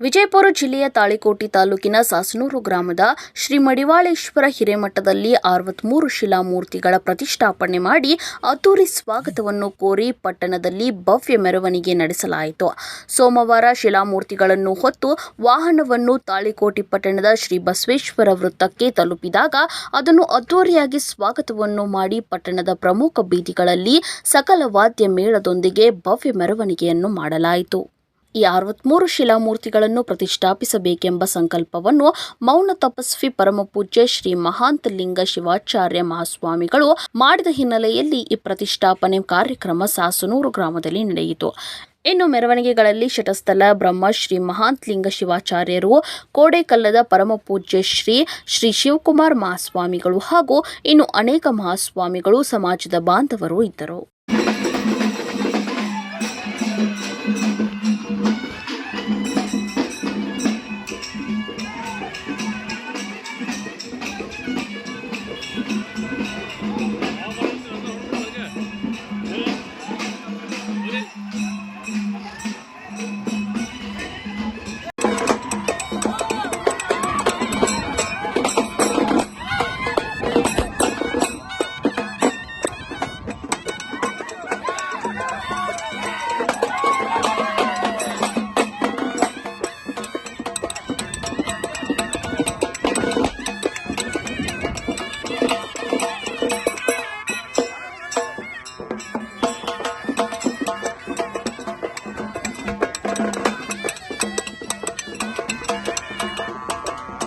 ವಿಜಯಪುರ ಜಿಲ್ಲೆಯ ತಾಳಿಕೋಟೆ ತಾಲೂಕಿನ ಸಾಸನೂರು ಗ್ರಾಮದ ಶ್ರೀ ಮಡಿವಾಳೇಶ್ವರ ಹಿರೇಮಠದಲ್ಲಿ 63 ಶಿಲಾಮೂರ್ತಿಗಳ ಪ್ರತಿಷ್ಠಾಪನೆ ಮಾಡಿ ಅದ್ದೂರಿ ಸ್ವಾಗತವನ್ನು ಕೋರಿ ಪಟ್ಟಣದಲ್ಲಿ ಭವ್ಯ ಮೆರವಣಿಗೆ ನಡೆಸಲಾಯಿತು. ಸೋಮವಾರ ಶಿಲಾಮೂರ್ತಿಗಳನ್ನು ಹೊತ್ತು ವಾಹನವನ್ನು ತಾಳಿಕೋಟೆ ಪಟ್ಟಣದ ಶ್ರೀ ಬಸವೇಶ್ವರ ವೃತ್ತಕ್ಕೆ ತಲುಪಿದಾಗ ಅದನ್ನು ಅದ್ದೂರಿಯಾಗಿ ಸ್ವಾಗತವನ್ನು ಮಾಡಿ ಪಟ್ಟಣದ ಪ್ರಮುಖ ಬೀದಿಗಳಲ್ಲಿ ಸಕಲ ವಾದ್ಯ ಮೇಳದೊಂದಿಗೆ ಭವ್ಯ ಮೆರವಣಿಗೆಯನ್ನು ಮಾಡಲಾಯಿತು. ಈ 63 ಶಿಲಾಮೂರ್ತಿಗಳನ್ನು ಪ್ರತಿಷ್ಠಾಪಿಸಬೇಕೆಂಬ ಸಂಕಲ್ಪವನ್ನು ಮೌನ ತಪಸ್ವಿ ಪರಮಪೂಜ್ಯ ಶ್ರೀ ಮಹಾಂತಲಿಂಗ ಶಿವಾಚಾರ್ಯ ಮಹಾಸ್ವಾಮಿಗಳು ಮಾಡಿದ ಹಿನ್ನೆಲೆಯಲ್ಲಿ ಈ ಪ್ರತಿಷ್ಠಾಪನೆ ಕಾರ್ಯಕ್ರಮ ಸಾಸನೂರು ಗ್ರಾಮದಲ್ಲಿ ನಡೆಯಿತು. ಇನ್ನು ಮೆರವಣಿಗೆಗಳಲ್ಲಿ ಶಟಸ್ಥಲ ಬ್ರಹ್ಮ ಶ್ರೀ ಮಹಾಂತಲಿಂಗ ಶಿವಾಚಾರ್ಯರು, ಕೋಡೆಕಲ್ಲದ ಪರಮಪೂಜ್ಯ ಶ್ರೀ ಶಿವಕುಮಾರ ಮಹಾಸ್ವಾಮಿಗಳು ಹಾಗೂ ಇನ್ನು ಅನೇಕ ಮಹಾಸ್ವಾಮಿಗಳು, ಸಮಾಜದ ಬಾಂಧವರು ಇದ್ದರು.